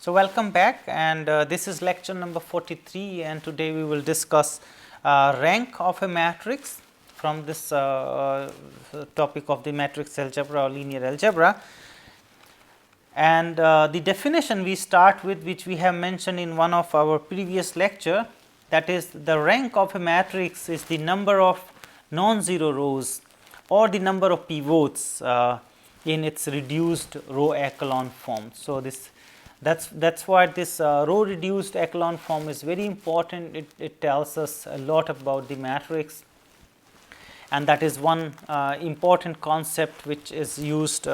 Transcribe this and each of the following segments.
So, welcome back, and this is lecture number 43, and today we will discuss rank of a matrix from this topic of the matrix algebra or linear algebra. And the definition we start with, which we have mentioned in one of our previous lecture, that is, the rank of a matrix is the number of non-zero rows or the number of pivots in its reduced row echelon form. So, that's why this row reduced echelon form is very important. It tells us a lot about the matrix, and that is one important concept which is used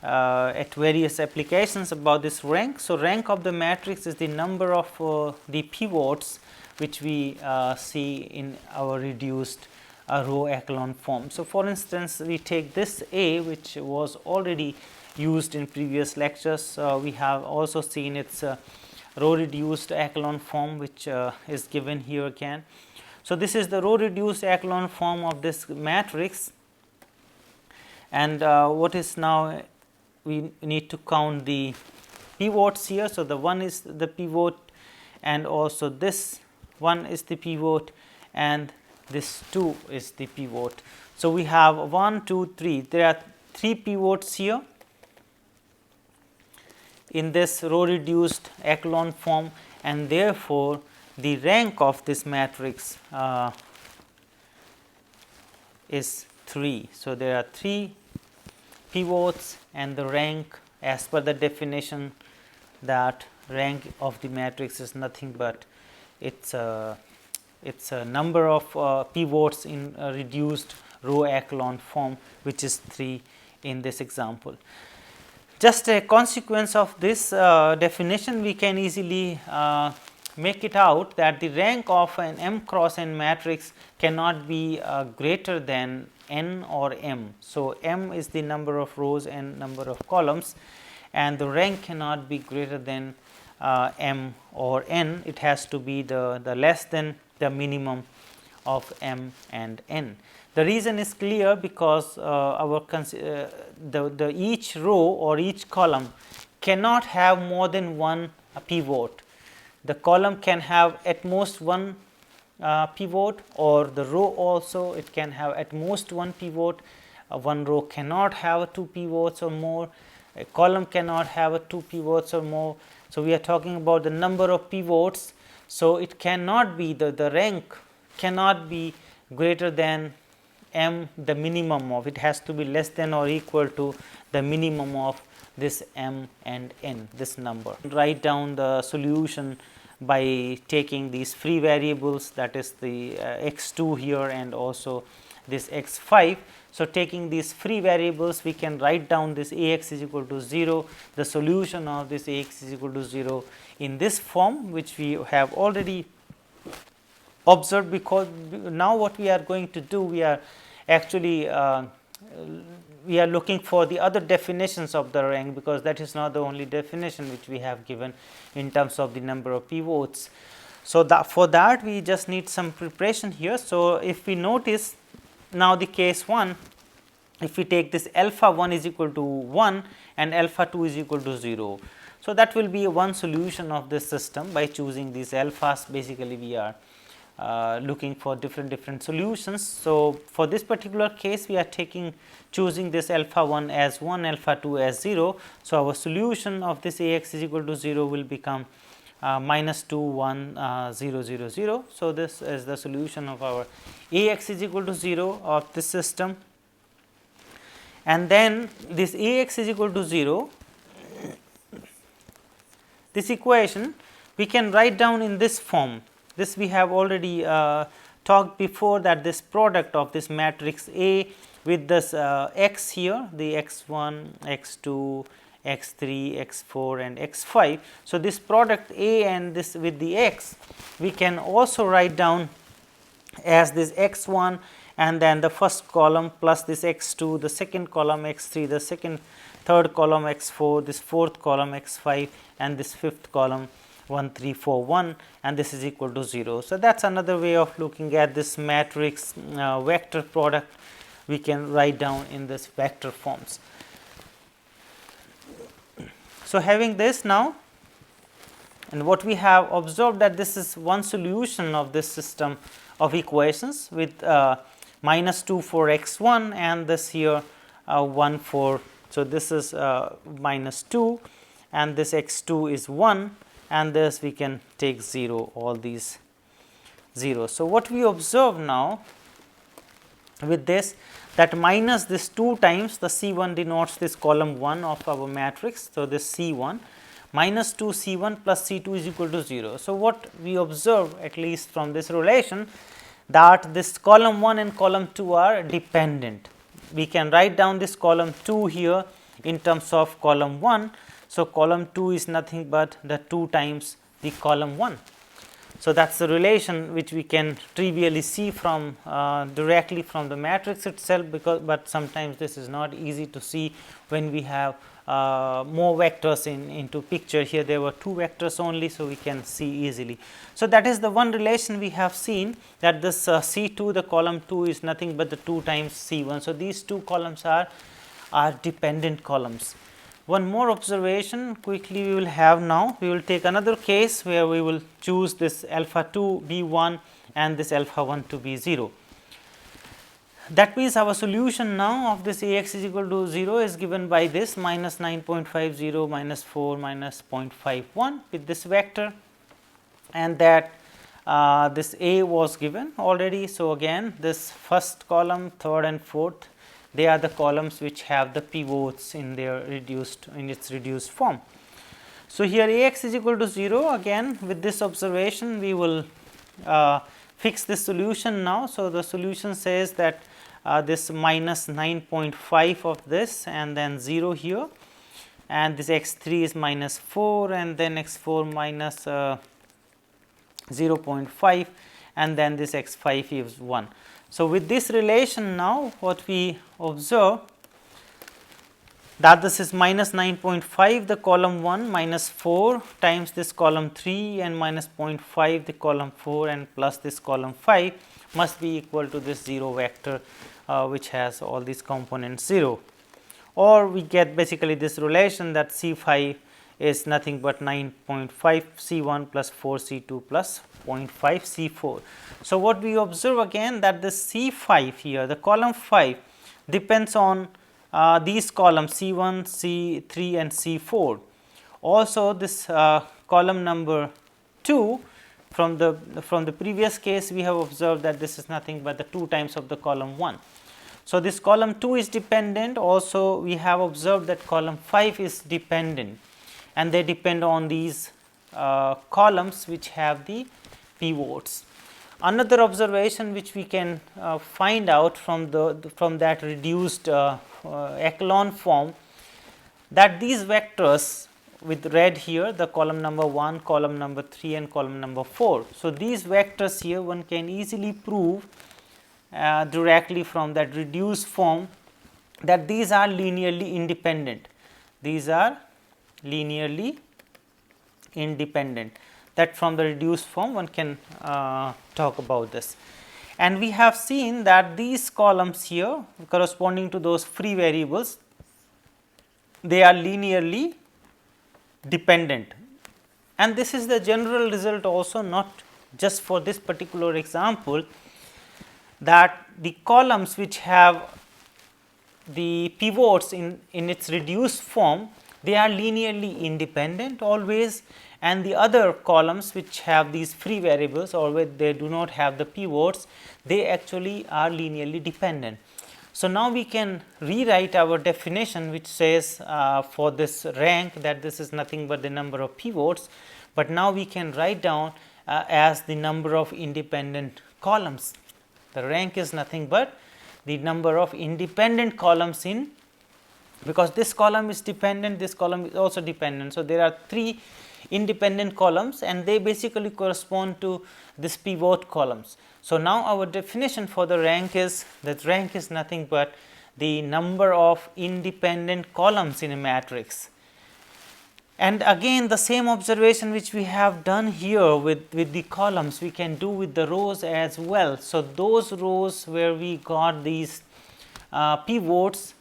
at various applications about this rank. So, rank of the matrix is the number of the pivots which we see in our reduced row echelon form. So, for instance, we take this A, which was already used in previous lectures. We have also seen its row reduced echelon form, which is given here again. So, this is the row reduced echelon form of this matrix, and what is now, we need to count the pivots here. So, the 1 is the pivot, and also this 1 is the pivot, and this 2 is the pivot. So, we have 1, 2, 3. There are 3 pivots here in this row reduced echelon form, and therefore, the rank of this matrix is 3. So, there are 3 pivots, and the rank, as per the definition, that rank of the matrix is nothing but it's a number of pivots in a reduced row echelon form, which is 3 in this example. Just a consequence of this definition, we can easily make it out that the rank of an m cross n matrix cannot be greater than n or m. So, m is the number of rows and number of columns, and the rank cannot be greater than m or n. It has to be the less than the minimum of m and n. The reason is clear, because each row or each column cannot have more than one pivot. The column can have at most one pivot, or the row also it can have at most one pivot. One row cannot have 2 pivots or more, a column cannot have 2 pivots or more. So, we are talking about the number of pivots. So, it cannot be the rank cannot be greater than m, the minimum of it has to be less than or equal to the minimum of this m and n, this number. Write down the solution by taking these free variables, that is the x2 here and also this x5. So, taking these free variables, we can write down this Ax is equal to 0, the solution of this Ax is equal to 0 in this form, which we have already observed. Because now what we are going to do, we are actually we are looking for the other definitions of the rank, because that is not the only definition which we have given in terms of the number of pivots. So, for that we just need some preparation here. So, if we notice now the case 1, if we take this alpha 1 is equal to 1 and alpha 2 is equal to 0. So, that will be one solution of this system. By choosing these alphas, basically we are looking for different solutions. So, for this particular case, we are choosing this alpha 1 as 1, alpha 2 as 0. So, our solution of this Ax is equal to 0 will become minus 2, 1, 0, 0, 0. So, this is the solution of our Ax is equal to 0 of this system, and then this Ax is equal to 0, this equation we can write down in this form. This we have already talked before, that this product of this matrix A with this x here, the x1, x2, x3, x4 and x5. So, this product A and this with the x, we can also write down as this x1, and then the first column plus this x2, the second column x3, the third column x4, this fourth column x5, and this fifth column 1, 3, 4, 1, and this is equal to 0. So, that is another way of looking at this matrix vector product. We can write down in this vector forms. So, having this now, And what we have observed that this is one solution of this system of equations with minus 2 for x 1 and this here 1 for. So, this is minus 2 and this x 2 is 1 and this we can take 0, all these 0. So, what we observe now with this, that minus this 2 times the C 1 denotes this column 1 of our matrix. So, this C 1 minus 2 C 1 plus C 2 is equal to 0. So, what we observe at least from this relation, that this column 1 and column 2 are dependent. We can write down this column 2 here in terms of column 1. So, column 2 is nothing but the 2 times the column 1. So, that is the relation which we can trivially see from directly from the matrix itself, because but sometimes this is not easy to see when we have more vectors into picture. Here there were 2 vectors only, so we can see easily. So, that is the one relation we have seen, that this C 2, the column 2 is nothing but the 2 times C 1. So, these 2 columns are dependent columns. One more observation quickly we will have now. We will take another case where we will choose this alpha 2 be 1 and this alpha 1 to be 0. That means, our solution now of this A x is equal to 0 is given by this minus 9.50 minus 4 minus 0.51 with this vector, and that this A was given already. So, again this first column, third and fourth, they are the columns which have the pivots in their its reduced form. So, here A x is equal to 0, again with this observation we will fix this solution now. So, the solution says that this minus 9.5 of this and then 0 here, and this x 3 is minus 4 and then x 4 minus 0.5 and then this x 5 is 1. So, with this relation now what we observe, that this is minus 9.5 the column 1 minus 4 times this column 3 and minus 0.5 the column 4 and plus this column 5 must be equal to this 0 vector which has all these components 0, or we get basically this relation that C 5 is nothing but 9.5 C 1 plus 4 C 2 plus 0.5 C 4. So, what we observe again, that the C 5 here, the column 5 depends on these columns C 1, C 3 and C 4. Also this column number 2, from the previous case we have observed that this is nothing but the 2 times of the column 1. So, this column 2 is dependent, also we have observed that column 5 is dependent, and they depend on these columns which have the pivots. Another observation which we can find out from that reduced echelon form, that these vectors with red here, the column number 1, column number 3 and column number 4. So, these vectors here one can easily prove directly from that reduced form that these are linearly independent. These are linearly independent, that from the reduced form one can talk about this. And we have seen that these columns here corresponding to those free variables, they are linearly dependent, and this is the general result also, not just for this particular example, that the columns which have the pivots in its reduced form, they are linearly independent always, and the other columns which have these free variables or where they do not have the pivots, they actually are linearly dependent. So, now we can rewrite our definition which says for this rank that this is nothing but the number of pivots, but now we can write down as the number of independent columns. The rank is nothing but the number of independent columns in, because this column is dependent, this column is also dependent. So, there are 3 independent columns and they basically correspond to this pivot columns. So, now our definition for the rank is that rank is nothing but the number of independent columns in a matrix. And again the same observation which we have done here with the columns, we can do with the rows as well. So, those rows where we got these pivots,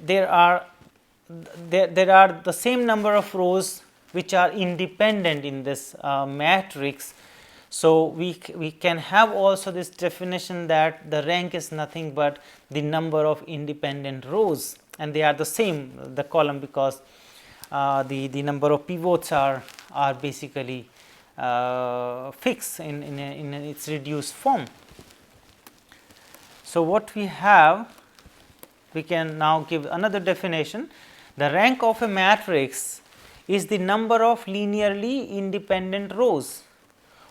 there are the same number of rows which are independent in this matrix. So, we can have also this definition that the rank is nothing but the number of independent rows, and they are the same the column, because the number of pivots are basically fixed in its reduced form. So, what we have, we can now give another definition. The rank of a matrix is the number of linearly independent rows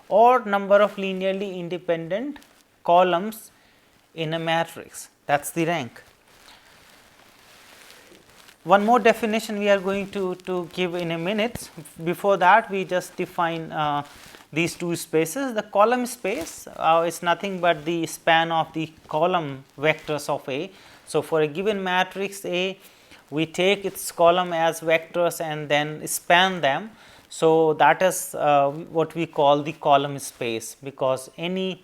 or number of linearly independent columns in a matrix. That is the rank. One more definition we are going to give in a minute. Before that, we just define these two spaces. The column space is nothing but the span of the column vectors of A. So, for a given matrix A, we take its column as vectors and then span them. So, that is what we call the column space, because any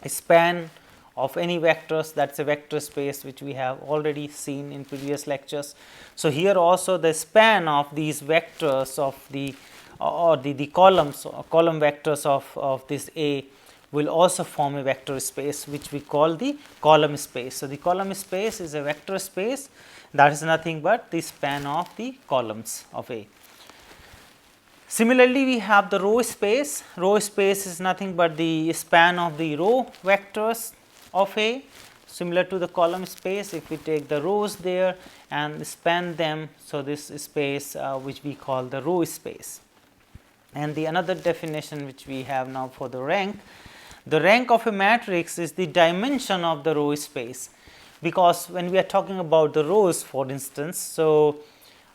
span of any vectors, that is a vector space, which we have already seen in previous lectures. So, here also the span of these vectors of the columns or column vectors of this A will also form a vector space, which we call the column space. So, the column space is a vector space that is nothing but the span of the columns of A. Similarly, we have the row space. Row space is nothing but the span of the row vectors of A, similar to the column space. If we take the rows there and span them, so this space which we call the row space. And the another definition which we have now for the rank of a matrix is the dimension of the row space, because when we are talking about the rows, for instance, so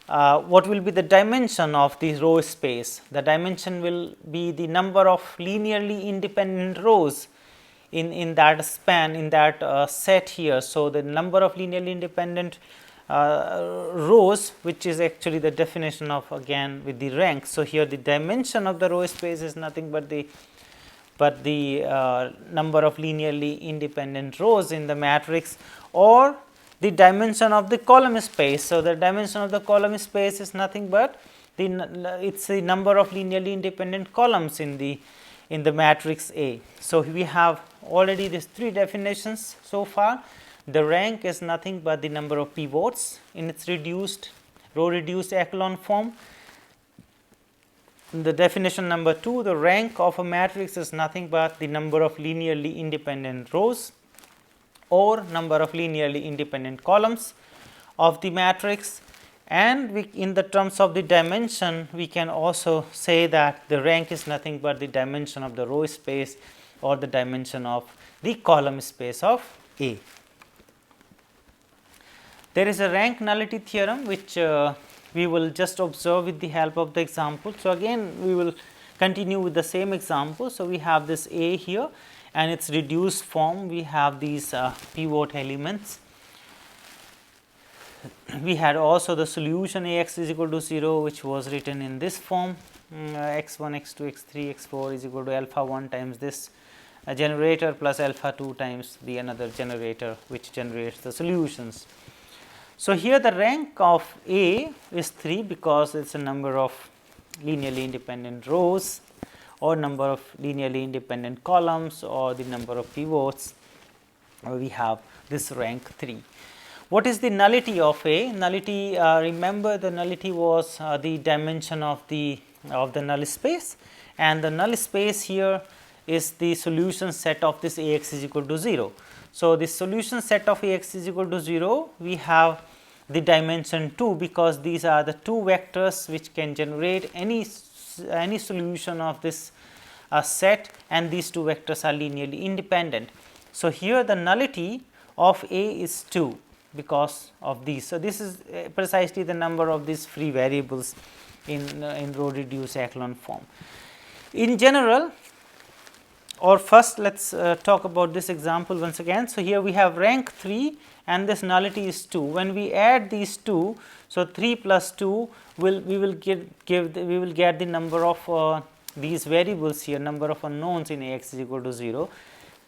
what will be the dimension of the row space? The dimension will be the number of linearly independent rows in that span, in that set here. So, the number of linearly independent rows, which is actually the definition of again with the rank. So, here the dimension of the row space is nothing but the number of linearly independent rows in the matrix, or the dimension of the column space. So, the dimension of the column space is nothing but it is the number of linearly independent columns in the matrix A. So, we have already these three definitions so far. The rank is nothing but the number of pivots in its row reduced echelon form. The definition number 2, the rank of a matrix is nothing but the number of linearly independent rows or number of linearly independent columns of the matrix. And in the terms of the dimension, we can also say that the rank is nothing but the dimension of the row space or the dimension of the column space of A. There is a rank nullity theorem which we will just observe with the help of the example. So, again we will continue with the same example. So, we have this A here and its reduced form, we have these pivot elements. We had also the solution A x is equal to 0, which was written in this form, x 1, x 2, x 3, x 4 is equal to alpha 1 times this generator plus alpha 2 times the another generator, which generates the solutions. So, here the rank of A is 3, because it is a number of linearly independent rows or number of linearly independent columns or the number of pivots. We have this rank 3. What is the nullity of A? Nullity, remember the nullity was the dimension of the null space, and the null space here is the solution set of this A x is equal to 0. So, the solution set of A x is equal to 0, we have the dimension 2, because these are the two vectors which can generate any solution of this set, and these two vectors are linearly independent. So, here the nullity of A is 2 because of these. So, this is precisely the number of these free variables in row reduced echelon form. In general, or first let us talk about this example once again. So, here we have rank 3 and this nullity is 2. When we add these two, so 3 plus 2 we will get the number of these variables here, number of unknowns in A x is equal to 0.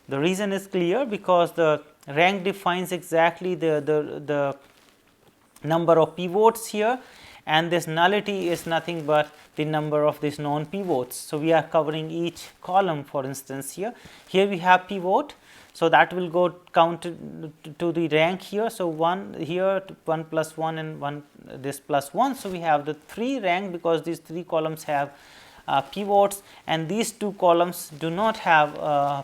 The reason is clear, because the rank defines exactly the number of pivots here, and this nullity is nothing but the number of these non pivots. So, we are covering each column, for instance here we have pivot. So, that will go count to the rank here. So, 1 here 1 plus 1 and 1 this plus 1. So, we have the 3 rank because these 3 columns have pivots, and these 2 columns do not have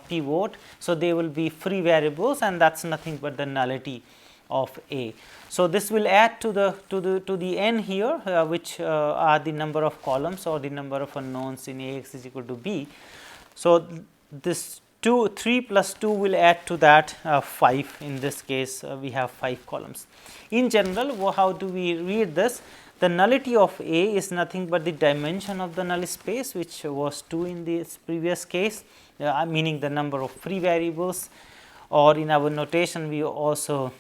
pivot. So, they will be free variables, and that is nothing but the nullity of A. So, this will add to the n here, which are the number of columns or the number of unknowns in A x is equal to B. So, this 3 plus 2 will add to that 5. In this case, we have 5 columns. In general, how do we read this? The nullity of A is nothing but the dimension of the null space, which was 2 in this previous case, meaning the number of free variables, or in our notation we also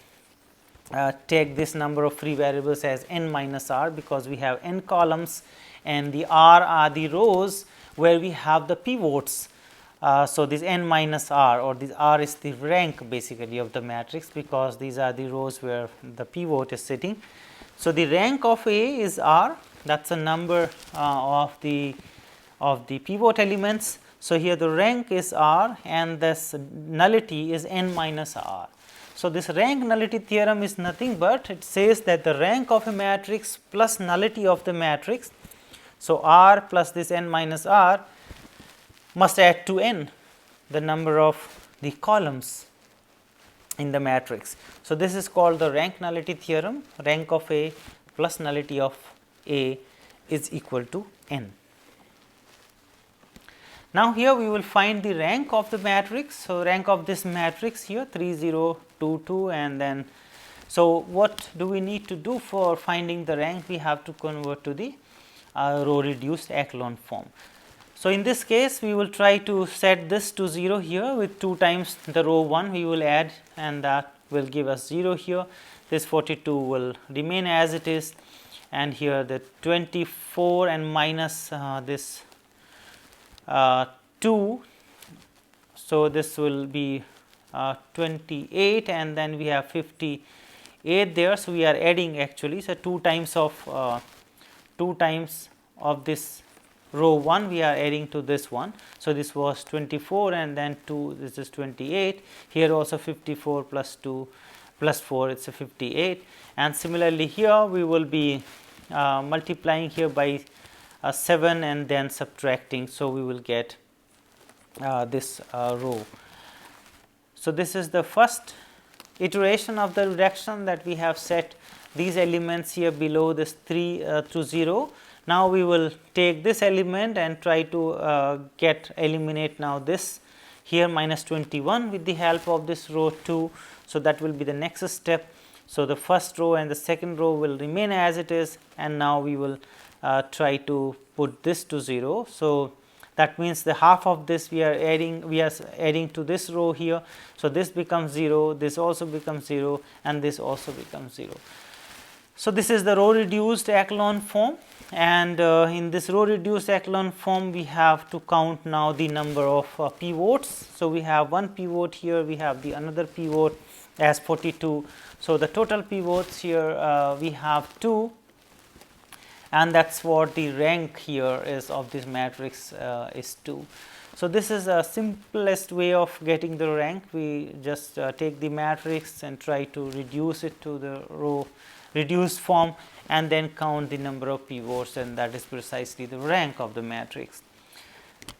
take this number of free variables as n minus r, because we have n columns and the r are the rows where we have the pivots. So, this n minus r, or this r is the rank basically of the matrix, because these are the rows where the pivot is sitting. So, the rank of A is r, that is a number of the pivot elements. So, here the rank is r and this nullity is n minus r. So, this rank nullity theorem is nothing but it says that the rank of a matrix plus nullity of the matrix. So, r plus this n minus r must add to n, the number of the columns in the matrix. So, this is called the rank nullity theorem. Rank of A plus nullity of A is equal to n. Now, here we will find the rank of the matrix. So, rank of this matrix here 3 0 2 2, and then, so what do we need to do for finding the rank? We have to convert to the row reduced echelon form. So, in this case we will try to set this to 0 here with 2 times the row 1 we will add, and that will give us 0 here. This 42 will remain as it is, and here the 24 and minus this 2. So, this will be 28, and then we have 58 there. So, we are adding actually. So, 2 times of this row 1 we are adding to this one. So, this was 24 and then 2, this is 28, here also 54 plus 2 plus 4, it is a 58, and similarly here we will be multiplying here by 7 and then subtracting. So, we will get this row. So, this is the first iteration of the reduction, that we have set these elements here below this 3 to 0. Now, we will take this element and try to eliminate now this here minus 21 with the help of this row 2. So, that will be the next step. So, the first row and the second row will remain as it is, and now we will try to put this to 0. So, that means the half of this we are adding to this row here. So, this becomes 0, this also becomes 0, and this also becomes 0. So, this is the row reduced echelon form, and in this row reduced echelon form we have to count now the number of pivots. So, we have one pivot here, we have the another pivot as 42. So, the total pivots here we have 2, and that is what the rank here is of this matrix is 2. So, this is a simplest way of getting the rank. We just take the matrix and try to reduce it to the row reduced form, and then count the number of pivots, and that is precisely the rank of the matrix.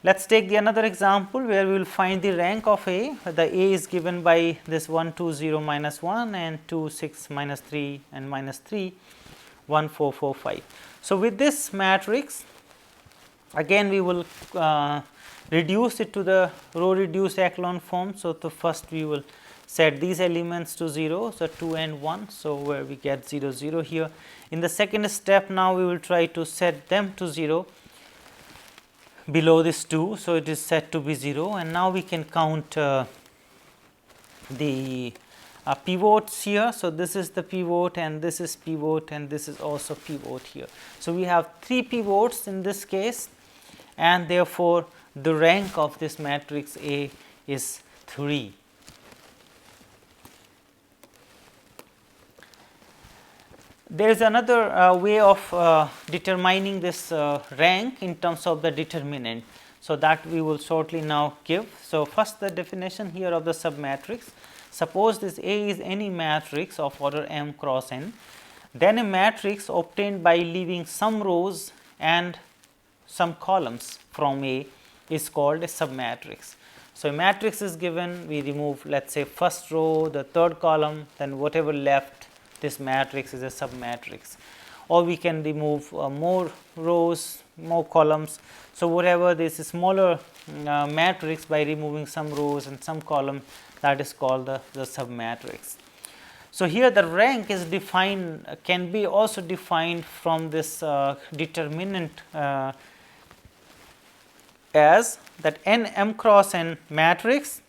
Let us take the another example where we will find the rank of A. The A is given by this 1 2 0 minus 1 and 2 6 minus 3 and minus 3 1 4 4 5. So, with this matrix again we will reduce it to the row reduced echelon form. So, the first we will set these elements to 0. So, 2 and 1. So, where we get 0 0 here. In the second step now we will try to set them to 0 below this 2. So, it is set to be 0, and now we can count the pivots here. So, this is the pivot, and this is pivot, and this is also pivot here. So, we have 3 pivots in this case, and therefore, the rank of this matrix A is 3. There is another way of determining this rank in terms of the determinant. So, that we will shortly now give. So, first the definition here of the submatrix. Suppose this A is any matrix of order m cross n, then a matrix obtained by leaving some rows and some columns from A is called a submatrix. So, a matrix is given, we remove let us say first row, the third column, then whatever left, this matrix is a submatrix, or we can remove more rows, more columns. So, whatever this smaller matrix by removing some rows and some column, that is called the submatrix. So, here the rank is defined, can be also defined from this determinant as that n m cross n matrix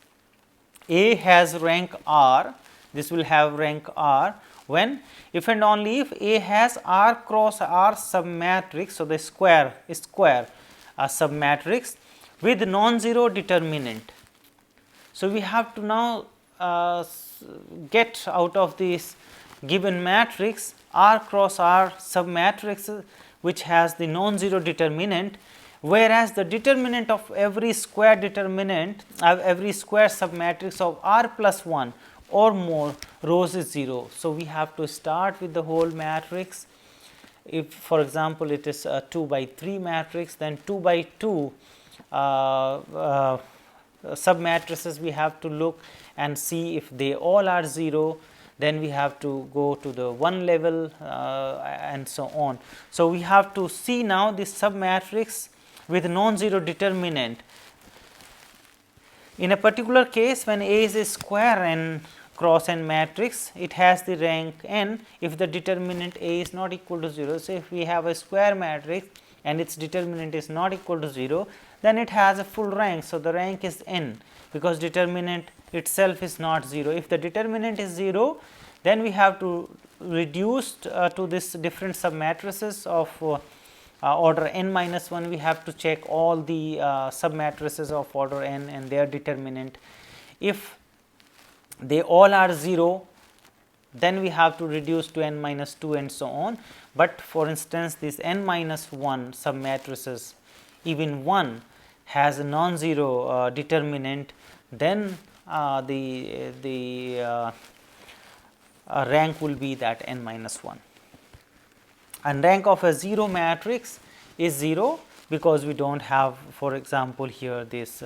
A has rank R, this will have rank R when if and only if A has R cross R submatrix. So, the square submatrix with non-zero determinant. So, we have to now get out of this given matrix R cross R submatrix which has the non-zero determinant, whereas the determinant of every square determinant every square submatrix of R plus 1 or more rows is 0. So, we have to start with the whole matrix. If for example, it is a 2 by 3 matrix, then 2 by 2 submatrices we have to look and see if they all are 0, then we have to go to the 1 level and so on. So, we have to see now this submatrix with non-zero determinant. In a particular case, when A is a square n cross n matrix, it has the rank n if the determinant A is not equal to 0. So, if we have a square matrix and its determinant is not equal to 0, then it has a full rank. So, the rank is n because determinant itself is not 0. If the determinant is 0, then we have to reduce to this different submatrices of order n minus 1. We have to check all the submatrices of order n and their determinant. If they all are 0, then we have to reduce to n minus 2 and so on. But for instance, this n minus 1 submatrices, even 1 has a non-zero determinant, then the rank will be that n minus 1. And rank of a 0 matrix is 0 because we do not have, for example, here this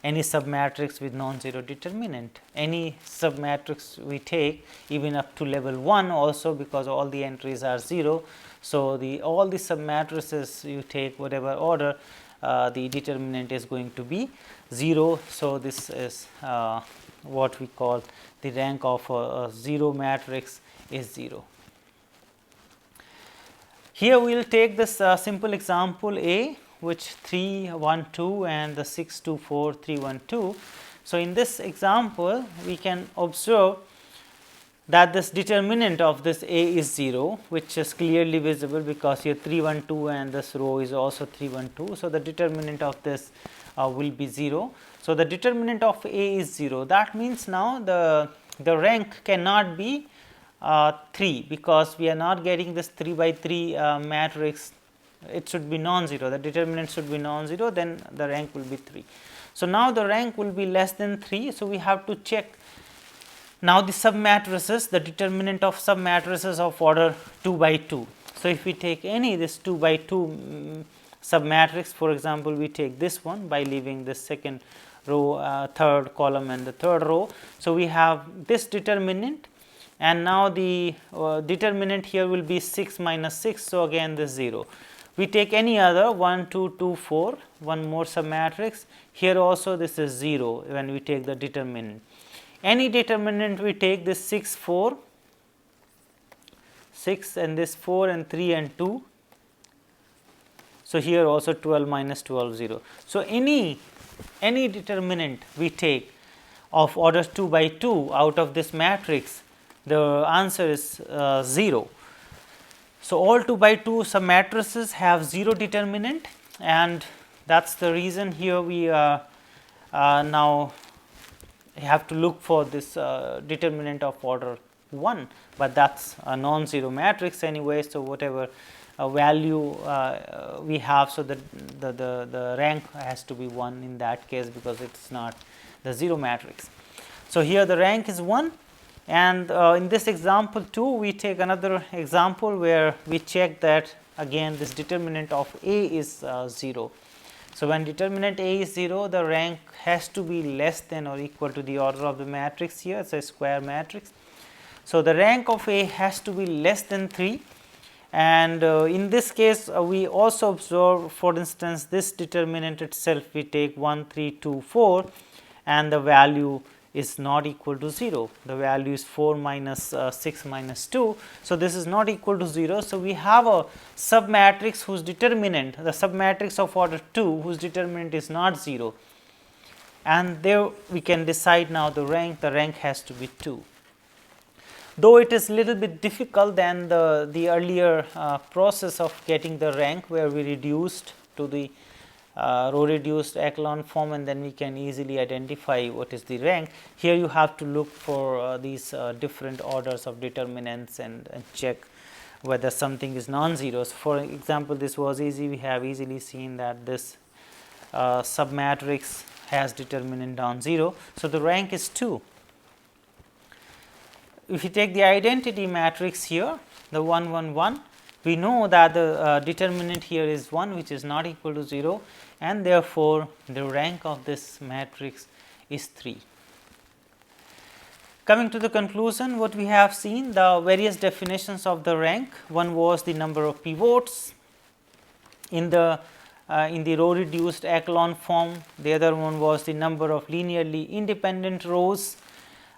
any submatrix with non-zero determinant. Any submatrix we take even up to level 1 also, because all the entries are 0. So, all the submatrices you take whatever order, the determinant is going to be 0. So, this is what we call the rank of a 0 matrix is 0. Here we will take this simple example A, which 3 1 2 and the 6 2 4 3 1 2. So, in this example we can observe that this determinant of this A is 0, which is clearly visible because here 3 1 2 and this row is also 3 1 2. So, the determinant of this will be 0. So, the determinant of A is 0. That means now the rank cannot be 3 because we are not getting this 3 by 3 matrix. It should be non-zero, the determinant should be non-zero, then the rank will be 3. So, now the rank will be less than 3. So, we have to check now the submatrices, the determinant of submatrices of order 2 by 2. So, if we take any this 2 by 2 submatrix, for example, we take this one by leaving this second row, third column and the third row. So, we have this determinant, and now the determinant here will be 6 minus 6. So, again this 0. We take any other 1 2 2 4, one more submatrix, here also this is 0 when we take the determinant. Any determinant we take this 6 4 6 and this 4 and 3 and 2. So, here also 12 minus 12 0. So, any determinant we take of order 2 by 2 out of this matrix, the answer is 0. So, all 2 by 2 submatrices have 0 determinant, and that is the reason here we now have to look for this determinant of order 1, but that is a non-zero matrix anyway. So, whatever value we have, so the rank has to be 1 in that case, because it is not the 0 matrix. So, here the rank is 1, and in this example 2 we take another example where we check that again this determinant of A is 0. So, when determinant A is 0, the rank has to be less than or equal to the order of the matrix here. It is a square matrix. So, the rank of A has to be less than 3, and in this case we also observe, for instance, this determinant itself we take 1, 3, 2, 4, and the value is not equal to 0. The value is 4 minus 6 minus 2. So, this is not equal to 0. So, we have a submatrix whose determinant, the submatrix of order 2 whose determinant is not 0, and there we can decide now the rank has to be 2. Though it is little bit difficult than the earlier process of getting the rank, where we reduced to the row reduced echelon form, and then we can easily identify what is the rank. Here you have to look for these different orders of determinants and check whether something is non-zero. So, for example, this was easy. We have easily seen that this submatrix has determinant non-zero. So, the rank is 2. If you take the identity matrix here, the 1 1 1, we know that the determinant here is 1, which is not equal to 0, and therefore, the rank of this matrix is 3. Coming to the conclusion, what we have seen, the various definitions of the rank. One was the number of pivots in the row reduced echelon form. The other one was the number of linearly independent rows.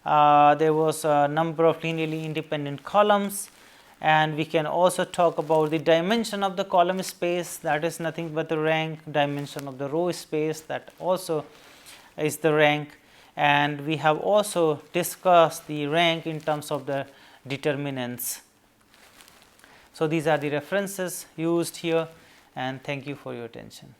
There was a number of linearly independent columns, and we can also talk about the dimension of the column space, that is nothing but the rank, dimension of the row space, that also is the rank, and we have also discussed the rank in terms of the determinants. So, these are the references used here, and thank you for your attention.